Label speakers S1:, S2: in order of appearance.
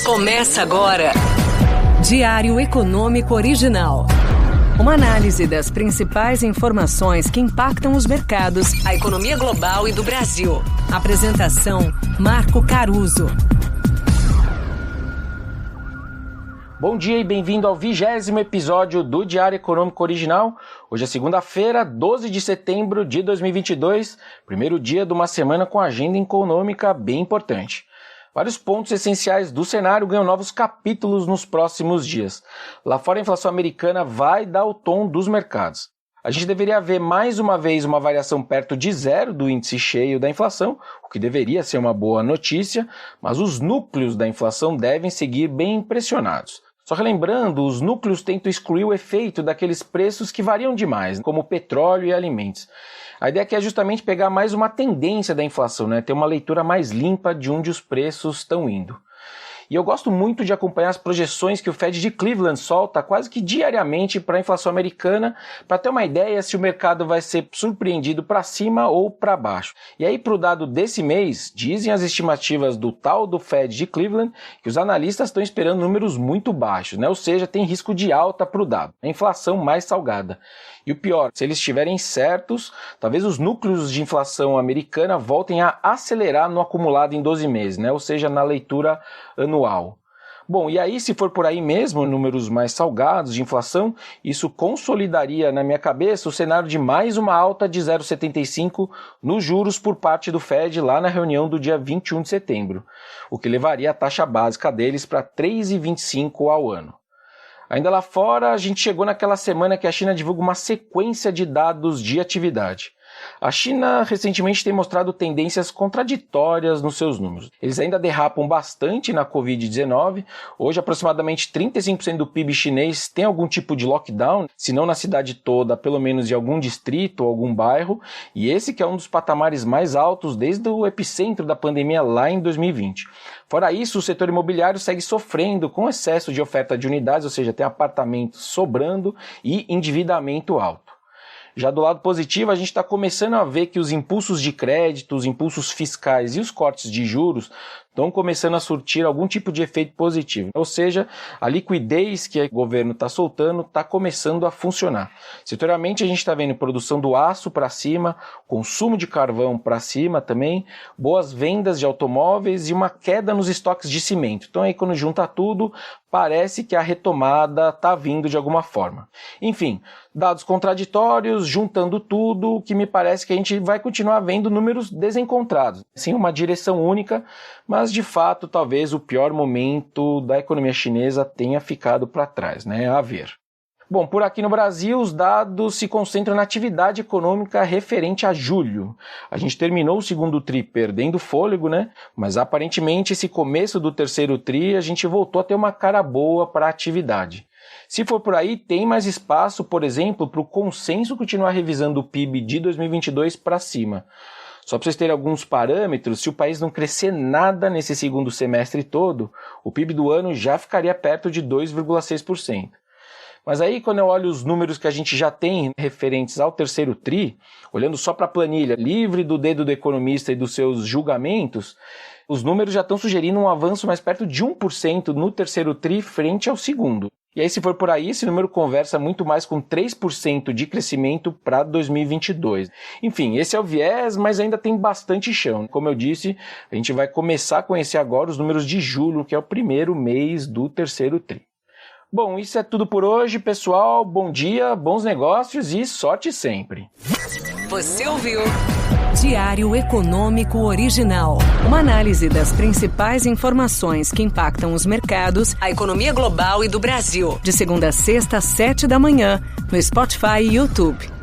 S1: Começa agora. Diário Econômico Original. Uma análise das principais informações que impactam os mercados, a economia global e do Brasil. Apresentação: Marco Caruso.
S2: Bom dia e bem-vindo ao 20º episódio do Diário Econômico Original. Hoje é segunda-feira, 12 de setembro de 2022, primeiro dia de uma semana com agenda econômica bem importante. Vários pontos essenciais do cenário ganham novos capítulos nos próximos dias. Lá fora, a inflação americana vai dar o tom dos mercados. A gente deveria ver mais uma vez uma variação perto de zero do índice cheio da inflação, o que deveria ser uma boa notícia, mas os núcleos da inflação devem seguir bem impressionados. Só relembrando, os núcleos tentam excluir o efeito daqueles preços que variam demais, como petróleo e alimentos. A ideia aqui é justamente pegar mais uma tendência da inflação, ter uma leitura mais limpa de onde os preços estão indo. E eu gosto muito de acompanhar as projeções que o Fed de Cleveland solta quase que diariamente para a inflação americana, para ter uma ideia se o mercado vai ser surpreendido para cima ou para baixo. E aí, para o dado desse mês, dizem as estimativas do tal do Fed de Cleveland que os analistas estão esperando números muito baixos, ou seja, tem risco de alta para o dado, a inflação mais salgada. E o pior, se eles estiverem certos, talvez os núcleos de inflação americana voltem a acelerar no acumulado em 12 meses, ou seja, na leitura anual. Bom, e aí se for por aí mesmo, números mais salgados de inflação, isso consolidaria na minha cabeça o cenário de mais uma alta de 0,75 nos juros por parte do Fed lá na reunião do dia 21 de setembro, o que levaria a taxa básica deles para 3,25 ao ano. Ainda lá fora, a gente chegou naquela semana que a China divulga uma sequência de dados de atividade. A China recentemente tem mostrado tendências contraditórias nos seus números. Eles ainda derrapam bastante na Covid-19. Hoje, aproximadamente 35% do PIB chinês tem algum tipo de lockdown, se não na cidade toda, pelo menos em algum distrito ou algum bairro. E esse que é um dos patamares mais altos desde o epicentro da pandemia lá em 2020. Fora isso, o setor imobiliário segue sofrendo com excesso de oferta de unidades, ou seja, tem apartamentos sobrando e endividamento alto. Já do lado positivo, a gente está começando a ver que os impulsos de crédito, os impulsos fiscais e os cortes de juros estão começando a surtir algum tipo de efeito positivo. Ou seja, a liquidez que o governo está soltando está começando a funcionar. Setorialmente, a gente está vendo produção do aço para cima, consumo de carvão para cima também, boas vendas de automóveis e uma queda nos estoques de cimento. Então aí quando junta tudo, parece que a retomada está vindo de alguma forma. Enfim, dados contraditórios, juntando tudo, o que me parece que a gente vai continuar vendo números desencontrados, sem uma direção única, mas de fato talvez o pior momento da economia chinesa tenha ficado para trás, a ver. Bom, por aqui no Brasil, os dados se concentram na atividade econômica referente a julho. A gente terminou o segundo tri perdendo fôlego, mas aparentemente esse começo do terceiro tri a gente voltou a ter uma cara boa para a atividade. Se for por aí, tem mais espaço, por exemplo, para o consenso continuar revisando o PIB de 2022 para cima. Só para vocês terem alguns parâmetros, se o país não crescer nada nesse segundo semestre todo, o PIB do ano já ficaria perto de 2,6%. Mas aí, quando eu olho os números que a gente já tem referentes ao terceiro tri, olhando só para a planilha, livre do dedo do economista e dos seus julgamentos, os números já estão sugerindo um avanço mais perto de 1% no terceiro tri frente ao segundo. E aí, se for por aí, esse número conversa muito mais com 3% de crescimento para 2022. Enfim, esse é o viés, mas ainda tem bastante chão. Como eu disse, a gente vai começar a conhecer agora os números de julho, que é o primeiro mês do terceiro tri. Bom, isso é tudo por hoje, pessoal. Bom dia, bons negócios e sorte sempre.
S1: Você ouviu Diário Econômico Original. Uma análise das principais informações que impactam os mercados, a economia global e do Brasil. De segunda a sexta, às 7 da manhã, no Spotify e YouTube.